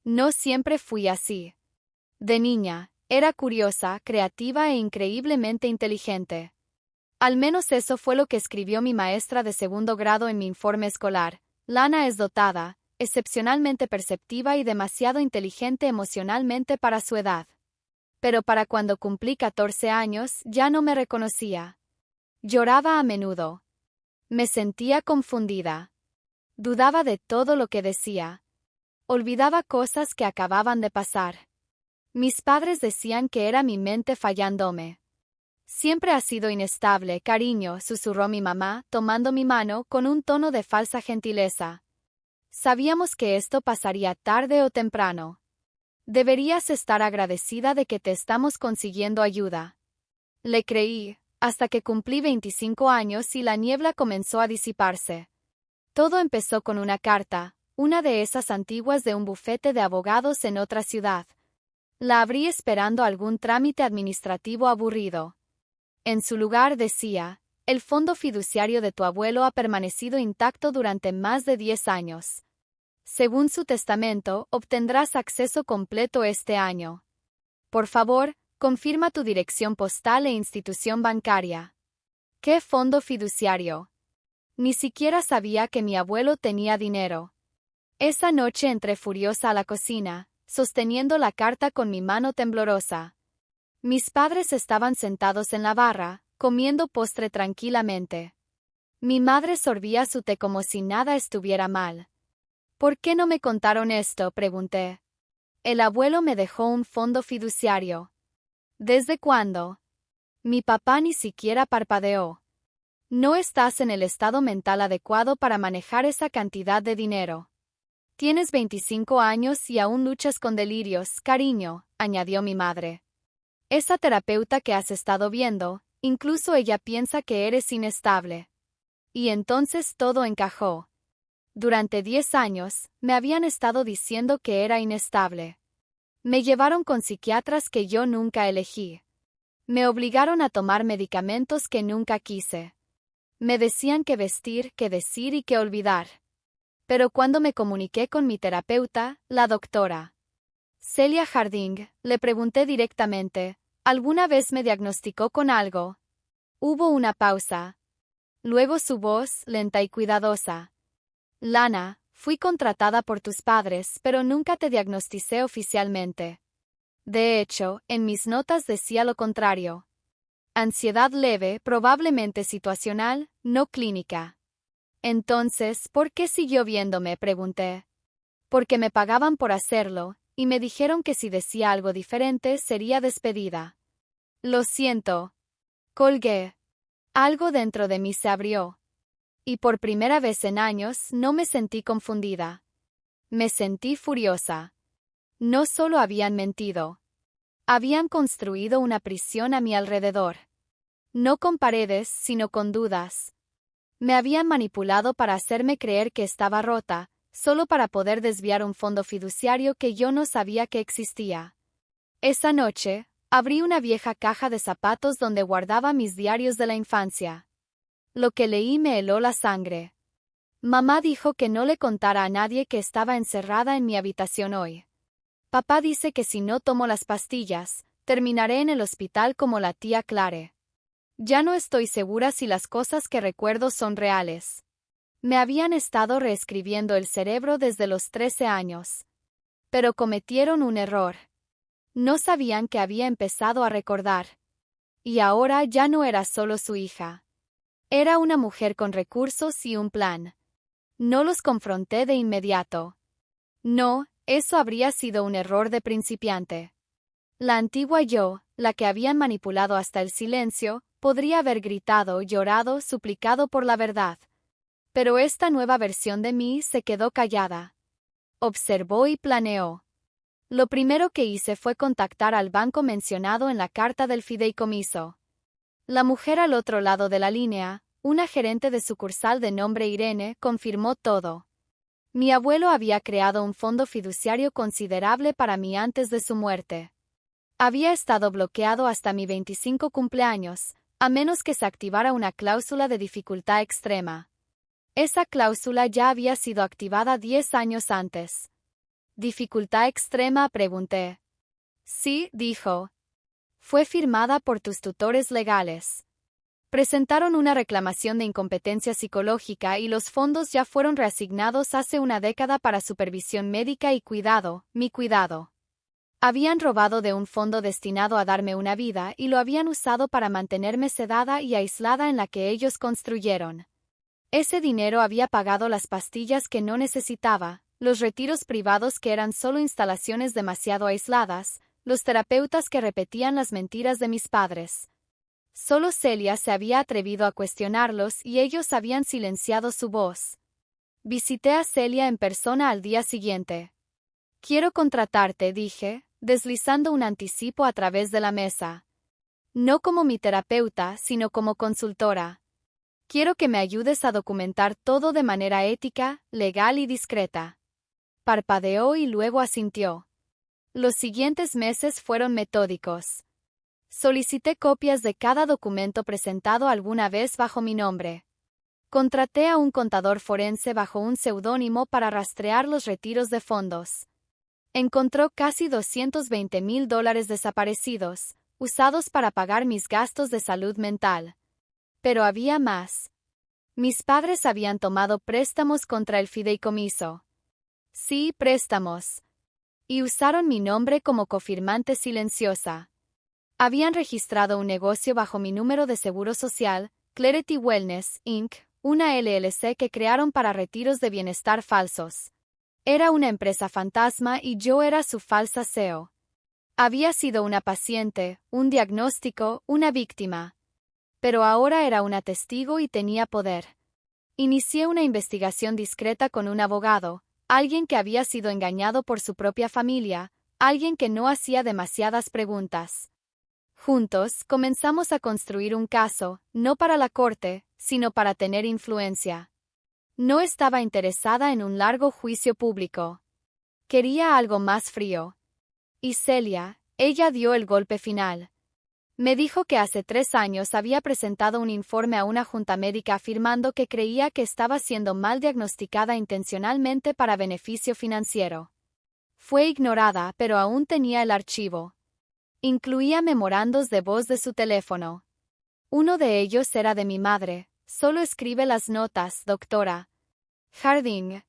No siempre fui así. De niña, era curiosa, creativa e increíblemente inteligente. Al menos eso fue lo que escribió mi maestra de segundo grado en mi informe escolar. Lana es dotada, excepcionalmente perceptiva y demasiado inteligente emocionalmente para su edad. Pero para cuando cumplí 14 años ya no me reconocía. Lloraba a menudo. Me sentía confundida. Dudaba de todo lo que decía. Olvidaba cosas que acababan de pasar. Mis padres decían que era mi mente fallándome. Siempre has sido inestable, cariño, susurró mi mamá, tomando mi mano con un tono de falsa gentileza. Sabíamos que esto pasaría tarde o temprano. Deberías estar agradecida de que te estamos consiguiendo ayuda. Le creí, hasta que cumplí 25 años y la niebla comenzó a disiparse. Todo empezó con una carta, una de esas antiguas de un bufete de abogados en otra ciudad. La abrí esperando algún trámite administrativo aburrido. En su lugar decía, el fondo fiduciario de tu abuelo ha permanecido intacto durante más de 10 años. Según su testamento, obtendrás acceso completo este año. Por favor, confirma tu dirección postal e institución bancaria. ¿Qué fondo fiduciario? Ni siquiera sabía que mi abuelo tenía dinero. Esa noche entré furiosa a la cocina, sosteniendo la carta con mi mano temblorosa. Mis padres estaban sentados en la barra, comiendo postre tranquilamente. Mi madre sorbía su té como si nada estuviera mal. ¿Por qué no me contaron esto?, pregunté. El abuelo me dejó un fondo fiduciario. ¿Desde cuándo? Mi papá ni siquiera parpadeó. No estás en el estado mental adecuado para manejar esa cantidad de dinero. Tienes 25 años y aún luchas con delirios, cariño, añadió mi madre. Esa terapeuta que has estado viendo, incluso ella piensa que eres inestable. Y entonces todo encajó. Durante 10 años, me habían estado diciendo que era inestable. Me llevaron con psiquiatras que yo nunca elegí. Me obligaron a tomar medicamentos que nunca quise. Me decían qué vestir, qué decir y qué olvidar. Pero cuando me comuniqué con mi terapeuta, la doctora Celia Harding, le pregunté directamente, ¿alguna vez me diagnosticó con algo? Hubo una pausa. Luego su voz, lenta y cuidadosa. Lana, fui contratada por tus padres, pero nunca te diagnosticé oficialmente. De hecho, en mis notas decía lo contrario. Ansiedad leve, probablemente situacional, no clínica. Entonces, ¿por qué siguió viéndome?, pregunté. Porque me pagaban por hacerlo, y me dijeron que si decía algo diferente sería despedida. Lo siento. Colgué. Algo dentro de mí se abrió. Y por primera vez en años no me sentí confundida. Me sentí furiosa. No solo habían mentido. Habían construido una prisión a mi alrededor. No con paredes, sino con dudas. Me habían manipulado para hacerme creer que estaba rota, solo para poder desviar un fondo fiduciario que yo no sabía que existía. Esa noche, abrí una vieja caja de zapatos donde guardaba mis diarios de la infancia. Lo que leí me heló la sangre. Mamá dijo que no le contara a nadie que estaba encerrada en mi habitación hoy. Papá dice que si no tomo las pastillas, terminaré en el hospital como la tía Clare. Ya no estoy segura si las cosas que recuerdo son reales. Me habían estado reescribiendo el cerebro desde los 13 años. Pero cometieron un error. No sabían que había empezado a recordar. Y ahora ya no era solo su hija. Era una mujer con recursos y un plan. No los confronté de inmediato. No, eso habría sido un error de principiante. La antigua yo, la que habían manipulado hasta el silencio, podría haber gritado, llorado, suplicado por la verdad. Pero esta nueva versión de mí se quedó callada. Observó y planeó. Lo primero que hice fue contactar al banco mencionado en la carta del fideicomiso. La mujer al otro lado de la línea, una gerente de sucursal de nombre Irene, confirmó todo. Mi abuelo había creado un fondo fiduciario considerable para mí antes de su muerte. Había estado bloqueado hasta mi 25 cumpleaños, a menos que se activara una cláusula de dificultad extrema. Esa cláusula ya había sido activada 10 años antes. ¿Dificultad extrema?, pregunté. Sí, dijo. Fue firmada por tus tutores legales. Presentaron una reclamación de incompetencia psicológica y los fondos ya fueron reasignados hace una década para supervisión médica y cuidado, mi cuidado. Habían robado de un fondo destinado a darme una vida y lo habían usado para mantenerme sedada y aislada en la que ellos construyeron. Ese dinero había pagado las pastillas que no necesitaba, los retiros privados que eran solo instalaciones demasiado aisladas, los terapeutas que repetían las mentiras de mis padres. Solo Celia se había atrevido a cuestionarlos y ellos habían silenciado su voz. Visité a Celia en persona al día siguiente. Quiero contratarte, dije, deslizando un anticipo a través de la mesa. No como mi terapeuta, sino como consultora. Quiero que me ayudes a documentar todo de manera ética, legal y discreta. Parpadeó y luego asintió. Los siguientes meses fueron metódicos. Solicité copias de cada documento presentado alguna vez bajo mi nombre. Contraté a un contador forense bajo un seudónimo para rastrear los retiros de fondos. Encontró casi $220,000 desaparecidos, usados para pagar mis gastos de salud mental. Pero había más. Mis padres habían tomado préstamos contra el fideicomiso. Sí, préstamos. Y usaron mi nombre como cofirmante silenciosa. Habían registrado un negocio bajo mi número de seguro social, Clarity Wellness, Inc., una LLC que crearon para retiros de bienestar falsos. Era una empresa fantasma y yo era su falsa CEO. Había sido una paciente, un diagnóstico, una víctima. Pero ahora era una testigo y tenía poder. Inicié una investigación discreta con un abogado, alguien que había sido engañado por su propia familia, alguien que no hacía demasiadas preguntas. Juntos, comenzamos a construir un caso, no para la corte, sino para tener influencia. No estaba interesada en un largo juicio público. Quería algo más frío. Y Celia, ella dio el golpe final. Me dijo que hace 3 años había presentado un informe a una junta médica afirmando que creía que estaba siendo mal diagnosticada intencionalmente para beneficio financiero. Fue ignorada, pero aún tenía el archivo. Incluía memorandos de voz de su teléfono. Uno de ellos era de mi madre. Solo escribe las notas, doctora Harding.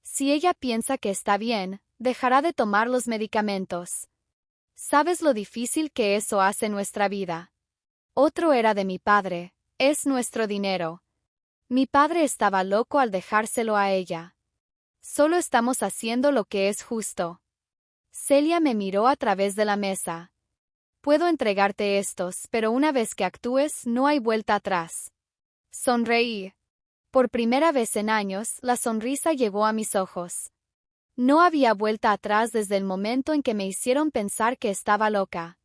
Si ella piensa que está bien, dejará de tomar los medicamentos. ¿Sabes lo difícil que eso hace nuestra vida? Otro era de mi padre. Es nuestro dinero. Mi padre estaba loco al dejárselo a ella. Solo estamos haciendo lo que es justo. Celia me miró a través de la mesa. Puedo entregarte estos, pero una vez que actúes, no hay vuelta atrás. Sonreí. Por primera vez en años, la sonrisa llegó a mis ojos. No había vuelta atrás desde el momento en que me hicieron pensar que estaba loca.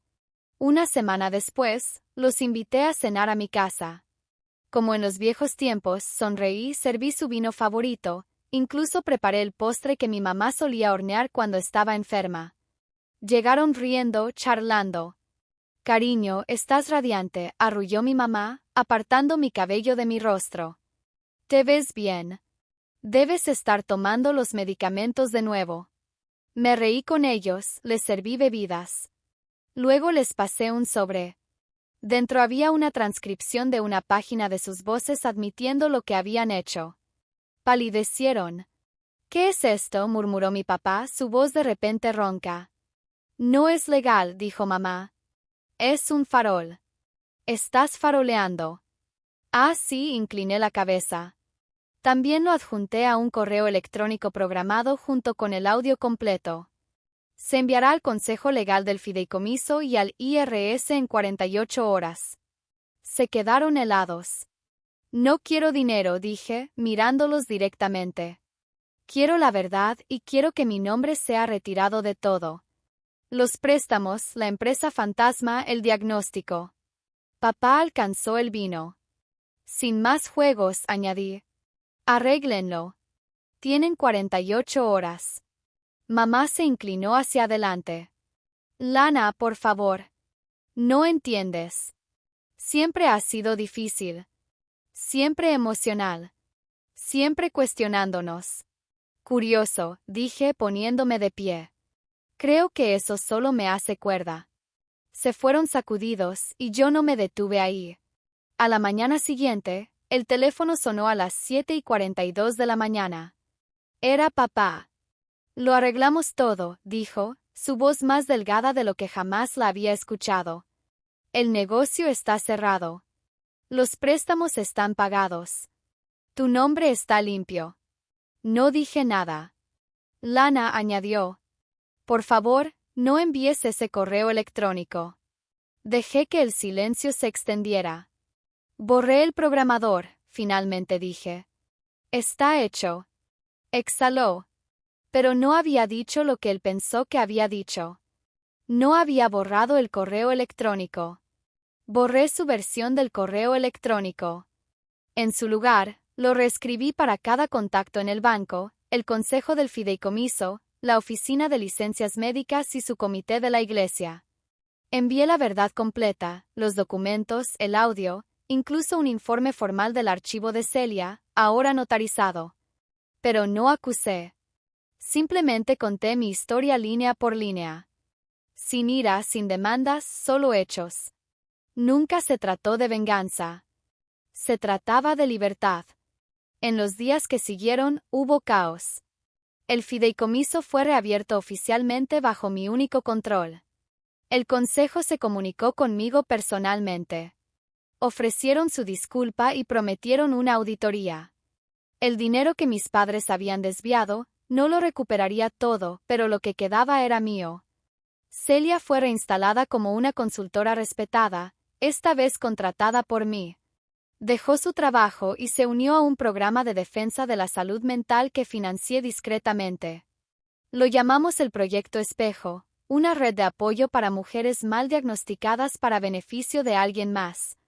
Una semana después, los invité a cenar a mi casa. Como en los viejos tiempos, sonreí, serví su vino favorito, incluso preparé el postre que mi mamá solía hornear cuando estaba enferma. Llegaron riendo, charlando. Cariño, estás radiante, arrulló mi mamá, apartando mi cabello de mi rostro. Te ves bien. Debes estar tomando los medicamentos de nuevo. Me reí con ellos, les serví bebidas. Luego les pasé un sobre. Dentro había una transcripción de una página de sus voces admitiendo lo que habían hecho. Palidecieron. ¿Qué es esto?, murmuró mi papá, su voz de repente ronca. No es legal, dijo mamá. Es un farol. Estás faroleando. Ah, sí, incliné la cabeza. También lo adjunté a un correo electrónico programado junto con el audio completo. Se enviará al Consejo Legal del Fideicomiso y al IRS en 48 horas. Se quedaron helados. No quiero dinero, dije, mirándolos directamente. Quiero la verdad y quiero que mi nombre sea retirado de todo. Los préstamos, la empresa fantasma, el diagnóstico. Papá alcanzó el vino. Sin más juegos, añadí. Arréglenlo. Tienen 48 horas. Mamá se inclinó hacia adelante. Lana, por favor. No entiendes. Siempre ha sido difícil. Siempre emocional. Siempre cuestionándonos. Curioso, dije poniéndome de pie. Creo que eso solo me hace cuerda. Se fueron sacudidos y yo no me detuve ahí. A la mañana siguiente, el teléfono sonó a las 7:42 de la mañana. Era papá. Lo arreglamos todo, dijo, su voz más delgada de lo que jamás la había escuchado. El negocio está cerrado. Los préstamos están pagados. Tu nombre está limpio. No dije nada. Lana añadió. Por favor, no envíes ese correo electrónico. Dejé que el silencio se extendiera. Borré el programador, finalmente dije. Está hecho. Exhaló. Pero no había dicho lo que él pensó que había dicho. No había borrado el correo electrónico. Borré su versión del correo electrónico. En su lugar, lo reescribí para cada contacto en el banco, el consejo del fideicomiso, la oficina de licencias médicas y su comité de la iglesia. Envié la verdad completa, los documentos, el audio, incluso un informe formal del archivo de Celia, ahora notarizado. Pero no acusé. Simplemente conté mi historia línea por línea. Sin ira, sin demandas, solo hechos. Nunca se trató de venganza. Se trataba de libertad. En los días que siguieron, hubo caos. El fideicomiso fue reabierto oficialmente bajo mi único control. El consejo se comunicó conmigo personalmente. Ofrecieron su disculpa y prometieron una auditoría. El dinero que mis padres habían desviado, no lo recuperaría todo, pero lo que quedaba era mío. Celia fue reinstalada como una consultora respetada, esta vez contratada por mí. Dejó su trabajo y se unió a un programa de defensa de la salud mental que financié discretamente. Lo llamamos el Proyecto Espejo, una red de apoyo para mujeres mal diagnosticadas para beneficio de alguien más.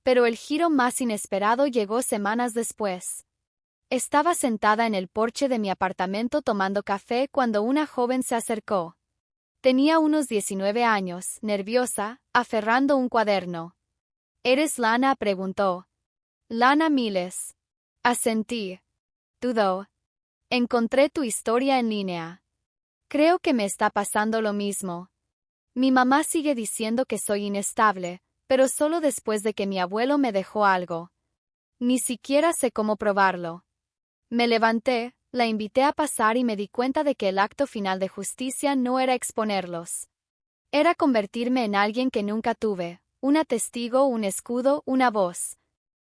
Pero el giro más inesperado llegó semanas después. Estaba sentada en el porche de mi apartamento tomando café cuando una joven se acercó. Tenía unos 19 años, nerviosa, aferrando un cuaderno. ¿Eres Lana?, preguntó. Lana Miles. Asentí. Dudó. Encontré tu historia en línea. Creo que me está pasando lo mismo. Mi mamá sigue diciendo que soy inestable, pero solo después de que mi abuelo me dejó algo. Ni siquiera sé cómo probarlo. Me levanté, la invité a pasar y me di cuenta de que el acto final de justicia no era exponerlos. Era convertirme en alguien que nunca tuve, una testigo, un escudo, una voz.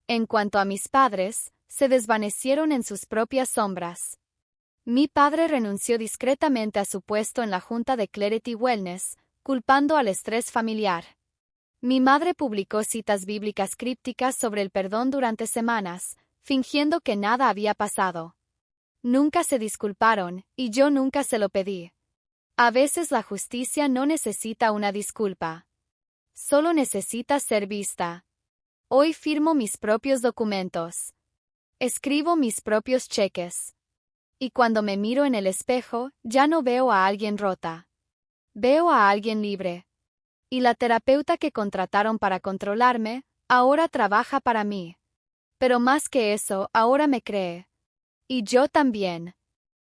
En cuanto a mis padres, se desvanecieron en sus propias sombras. Mi padre renunció discretamente a su puesto en la junta de Clarity Wellness, culpando al estrés familiar. Mi madre publicó citas bíblicas crípticas sobre el perdón durante semanas, fingiendo que nada había pasado. Nunca se disculparon, y yo nunca se lo pedí. A veces la justicia no necesita una disculpa. Solo necesita ser vista. Hoy firmo mis propios documentos. Escribo mis propios cheques. Y cuando me miro en el espejo, ya no veo a alguien rota. Veo a alguien libre. Y la terapeuta que contrataron para controlarme, ahora trabaja para mí. Pero más que eso, ahora me cree. Y yo también.